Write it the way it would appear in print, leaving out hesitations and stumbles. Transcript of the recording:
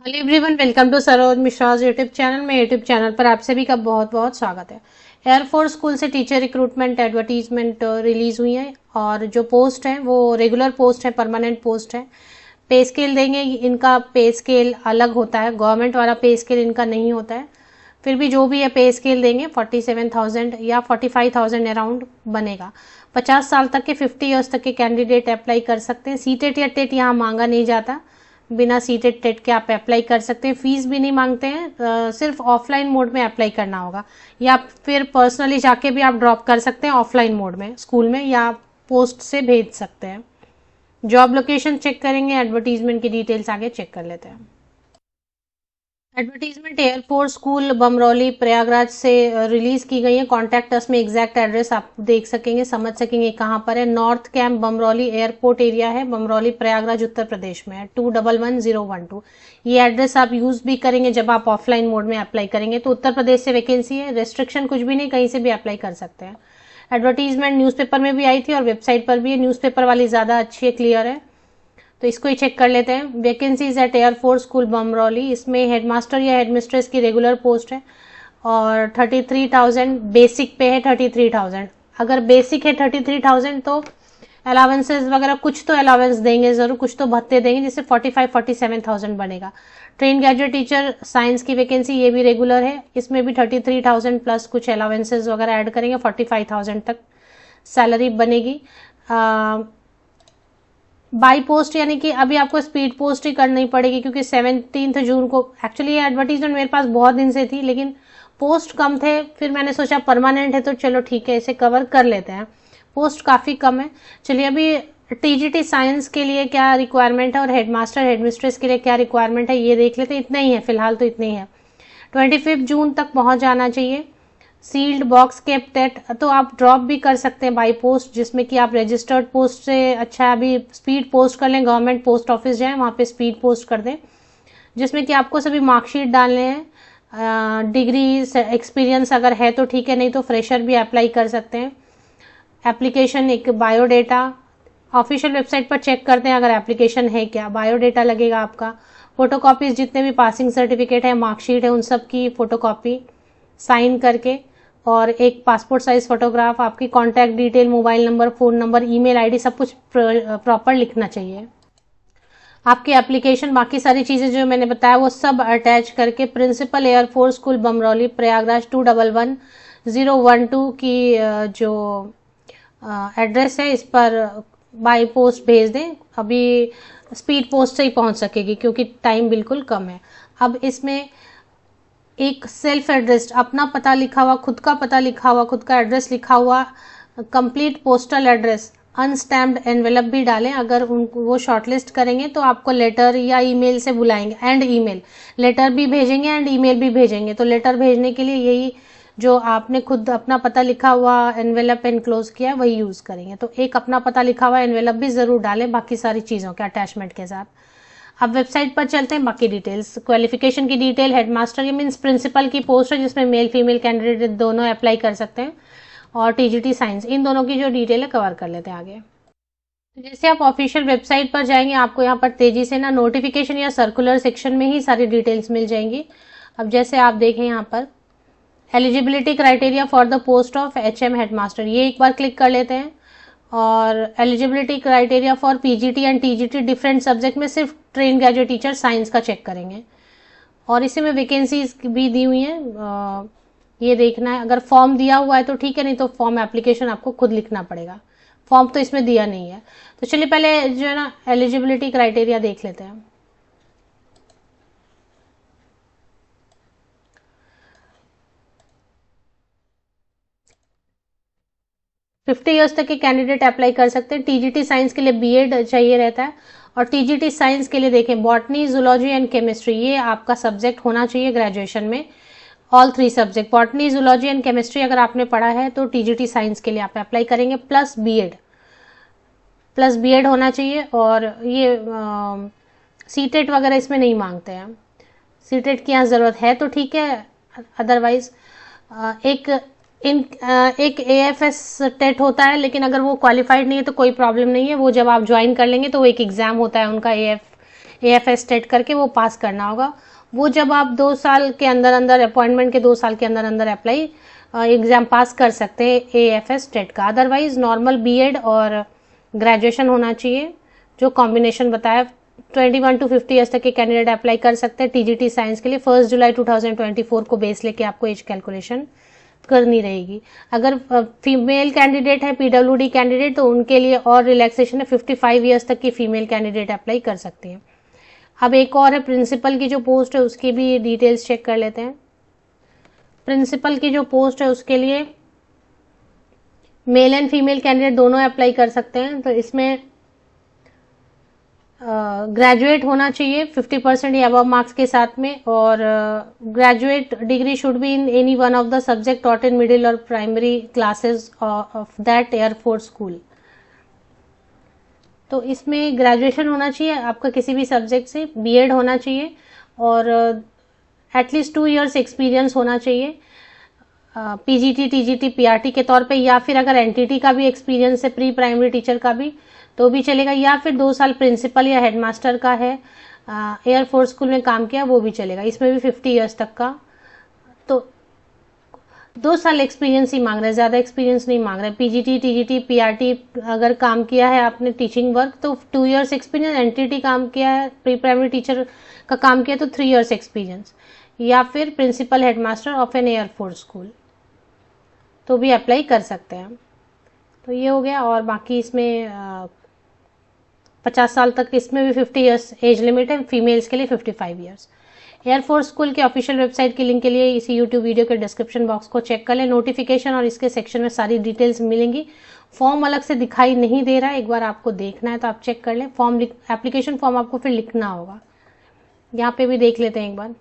Hello everyone, welcome to Saroj Mishra's YouTube channel में। YouTube channel पर आप सभी का बहुत बहुत स्वागत है। एयरफोर्स स्कूल से टीचर रिक्रूटमेंट एडवर्टीजमेंट रिलीज हुई है और जो पोस्ट है वो रेगुलर पोस्ट है, परमानेंट पोस्ट है। पे स्केल देंगे, इनका पे स्केल अलग होता है, गवर्नमेंट वाला पे स्केल इनका नहीं होता है। फिर भी जो भी है पे स्केल देंगे 47,000 या 45,000 अराउंड बनेगा। 50 साल तक के 50 ईयर्स तक के कैंडिडेट अप्लाई कर सकते हैं। सीटेट या टेट यहाँ मांगा नहीं जाता, बिना सीटेट टेट के आप अप्लाई कर सकते हैं। फीस भी नहीं मांगते हैं, सिर्फ ऑफलाइन मोड में अप्लाई करना होगा या फिर पर्सनली जाके भी आप ड्रॉप कर सकते हैं ऑफलाइन मोड में स्कूल में, या पोस्ट से भेज सकते हैं। जॉब लोकेशन चेक करेंगे, एडवर्टीजमेंट की डिटेल्स आगे चेक कर लेते हैं। Advertisement air force school Bamrauli Prayagraj से रिलीज की गई है। कॉन्टैक्ट अस में एग्जैक्ट एड्रेस आप देख सकेंगे, समझ सकेंगे कहाँ पर है। North camp Bamrauli airport area है, बमरौली प्रयागराज उत्तर प्रदेश में है, 211012। ये एड्रेस आप यूज भी करेंगे जब आप ऑफलाइन मोड में अप्लाई करेंगे। तो उत्तर प्रदेश से वैकेंसी है, रेस्ट्रिक्शन कुछ भी नहीं, कहीं से भी अप्लाई कर सकते हैं। एडवर्टीजमेंट न्यूज़पेपर में भी आई थी और वेबसाइट पर भी है। न्यूज़पेपर वाली ज़्यादा अच्छी है, क्लियर है, तो इसको ही चेक कर लेते हैं। Vacancies at air force school Bamrauli, इसमें हेडमास्टर या हेडमिस्ट्रेस की रेगुलर पोस्ट है और 33,000 बेसिक पे है। 33,000 अगर बेसिक है 33,000 तो अलावेंसेज वगैरह कुछ तो अलावेंस देंगे जरूर, कुछ तो भत्ते देंगे, जिससे 45-47,000 बनेगा। ट्रेन ग्रेजुएट टीचर साइंस की वैकेंसी, ये भी रेगुलर है, इसमें भी 33,000 प्लस कुछ अलावेंसेज वगैरह ऐड करेंगे, 45,000 तक सैलरी बनेगी। बाई पोस्ट यानी कि अभी आपको स्पीड पोस्ट ही करनी पड़ेगी, क्योंकि 17 जून को एक्चुअली ये एडवर्टीजमेंट मेरे पास बहुत दिन से थी, लेकिन पोस्ट कम थे। फिर मैंने सोचा परमानेंट है तो चलो ठीक है, इसे कवर कर लेते हैं। पोस्ट काफ़ी कम है। चलिए अभी टीजीटी साइंस के लिए क्या रिक्वायरमेंट है और हेडमास्टर हेडमिस्ट्रेस के लिए क्या रिक्वायरमेंट है ये देख लेते हैं। इतना ही है फिलहाल, तो इतना ही है। 25 जून तक पहुंच जाना चाहिए। सील्ड बॉक्स केप टेट तो आप ड्रॉप भी कर सकते हैं बाई पोस्ट, जिसमें कि आप रजिस्टर्ड पोस्ट से अच्छा अभी स्पीड पोस्ट कर लें, गवर्नमेंट पोस्ट ऑफिस जाएं, वहाँ पे स्पीड पोस्ट कर दें, जिसमें कि आपको सभी मार्कशीट डालने हैं। डिग्री एक्सपीरियंस अगर है तो ठीक है, नहीं तो फ्रेशर भी अप्लाई कर सकते हैं। एप्लीकेशन, एक बायोडेटा, ऑफिशियल वेबसाइट पर चेक करते हैं अगर एप्लीकेशन है क्या, बायोडेटा लगेगा आपका। फोटोकॉपीज जितने भी पासिंग सर्टिफिकेट है, मार्कशीट है, उन सब की फोटोकॉपी साइन करके, और एक पासपोर्ट साइज फोटोग्राफ, आपकी contact detail, mobile number, phone number, email ID, सब कुछ प्रॉपर लिखना चाहिए। आपकी एप्लीकेशन, बाकी सारी चीज़ें जो मैंने बताया वो सब अटैच करके principal air force school Bamrauli Prayagraj 211012 की जो एड्रेस है इस पर बाय पोस्ट भेज दें। अभी स्पीड पोस्ट से ही पहुंच सकेगी क्योंकि टाइम बिल्कुल कम है। अब इसमें एक सेल्फ एड्रेस, अपना पता लिखा हुआ, खुद का पता लिखा हुआ, खुद का एड्रेस लिखा हुआ, कंप्लीट पोस्टल एड्रेस, अनस्टैम्प्ड एनवेलप भी डालें। अगर उनको वो शॉर्टलिस्ट करेंगे तो आपको लेटर या ईमेल से बुलाएंगे, एंड ईमेल, लेटर भी भेजेंगे एंड ईमेल भी भेजेंगे। तो लेटर भेजने के लिए यही जो आपने खुद अपना पता लिखा हुआ एनवेलप एनक्लोज किया वही यूज करेंगे। तो एक अपना पता लिखा हुआ एनवेलप भी जरूर डालें बाकी सारी चीजों के अटैचमेंट के साथ। अब वेबसाइट पर चलते हैं, बाकी डिटेल्स। क्वालिफिकेशन की डिटेल, हेडमास्टर ये मीन्स प्रिंसिपल की पोस्ट है, जिसमें मेल फीमेल कैंडिडेट दोनों अप्लाई कर सकते हैं, और टीजीटी साइंस, इन दोनों की जो डिटेल है कवर कर लेते हैं आगे। तो जैसे आप ऑफिशियल वेबसाइट पर जाएंगे, आपको यहाँ पर तेजी से ना नोटिफिकेशन या सर्कुलर सेक्शन में ही सारी डिटेल्स मिल जाएंगी। अब जैसे आप देखें यहाँ पर eligibility criteria for the post of HM headmaster, ये एक बार क्लिक कर लेते हैं। और eligibility criteria for PGT and TGT different subject में सिर्फ ट्रेन ग्रेजुएट टीचर साइंस का चेक करेंगे, और इसी में वैकेंसीज भी दी हुई हैं, ये देखना है। अगर फॉर्म दिया हुआ है तो ठीक है, नहीं तो फॉर्म एप्लीकेशन आपको खुद लिखना पड़ेगा। फॉर्म तो इसमें दिया नहीं है। तो चलिए पहले जो है ना एलिजिबिलिटी क्राइटेरिया देख लेते हैं। 50 ईयर्स तक के कैंडिडेट अप्लाई कर सकते हैं। टीजीटी साइंस के लिए बीएड चाहिए रहता है, और टीजीटी साइंस के लिए देखें बॉटनी, जूलॉजी एंड केमिस्ट्री, ये आपका सब्जेक्ट होना चाहिए ग्रेजुएशन में। All 3 subject, botany, zoology and chemistry अगर आपने पढ़ा है तो टीजीटी साइंस के लिए आप अप्लाई करेंगे, प्लस बीएड होना चाहिए। और ये सीटेट वगैरह इसमें नहीं मांगते हैं। सीटेट की यहाँ ज़रूरत है तो ठीक है, अदरवाइज एक एएफएस टेट होता है, लेकिन अगर वो क्वालिफाइड नहीं है तो कोई प्रॉब्लम नहीं है। वो जब आप ज्वाइन कर लेंगे तो वो एक एग्जाम होता है उनका, AFS टेट करके वो पास करना होगा। वो जब आप 2 साल के अंदर अंदर, अपॉइंटमेंट के 2 साल के अंदर अंदर अप्लाई एग्जाम पास कर सकते हैं AFS टेट का। अदरवाइज नॉर्मल BEd और ग्रेजुएशन होना चाहिए, जो कॉम्बिनेशन बताया। 21 to 50 ईयर्स तक के कैंडिडेट अप्लाई कर सकते हैं TGT साइंस के लिए। 1 जुलाई 2024 को बेस लेके आपको एज कैलकुलेशन करनी रहेगी। अगर फीमेल कैंडिडेट है, PWD कैंडिडेट, तो उनके लिए और रिलैक्सेशन है, 55 ईयर्स तक की फीमेल कैंडिडेट अप्लाई कर सकती हैं। अब एक और है प्रिंसिपल की जो पोस्ट है, उसकी भी डिटेल्स चेक कर लेते हैं। प्रिंसिपल की जो पोस्ट है उसके लिए मेल एंड फीमेल कैंडिडेट दोनों अप्लाई कर सकते हैं। तो इसमें ग्रेजुएट होना चाहिए 50% या अबव मार्क्स के साथ में, और graduate degree should be in any one of the subject taught in middle और primary classes of that air force school. तो इसमें ग्रेजुएशन होना चाहिए आपका किसी भी सब्जेक्ट से, BEd होना चाहिए, और एटलीस्ट 2 इयर्स एक्सपीरियंस होना चाहिए PGT, TGT, PRT के तौर पे, या फिर अगर NTT का भी एक्सपीरियंस है, प्री प्राइमरी टीचर का भी, तो भी चलेगा, या फिर 2 साल प्रिंसिपल या हेडमास्टर का है, एयरफोर्स स्कूल में काम किया, वो भी चलेगा। इसमें भी 50 इयर्स तक का, तो 2 साल एक्सपीरियंस ही मांग रहे हैं, ज्यादा एक्सपीरियंस नहीं मांग रहे हैं। PGT, TGT, PRT अगर काम किया है आपने टीचिंग वर्क, तो 2 इयर्स एक्सपीरियंस। NTT काम किया है, प्री प्राइमरी टीचर का काम किया, तो 3 इयर्स एक्सपीरियंस, या फिर principal headmaster of an air force school, तो भी अप्लाई कर सकते हैं। तो ये हो गया। और बाकी इसमें 50 साल तक, इसमें भी 50 इयर्स एज लिमिट है, फीमेल्स के लिए 55 इयर्स। एयरफोर्स स्कूल के ऑफिशियल वेबसाइट की लिंक के लिए इसी यूट्यूब वीडियो के डिस्क्रिप्शन बॉक्स को चेक कर ले। नोटिफिकेशन और इसके सेक्शन में सारी डिटेल्स मिलेंगी। फॉर्म अलग से दिखाई नहीं दे रहा है, एक बार आपको देखना है तो आप चेक कर लें। एप्लीकेशन फॉर्म आपको फिर लिखना होगा, यहाँ पे भी देख लेते हैं एक बार।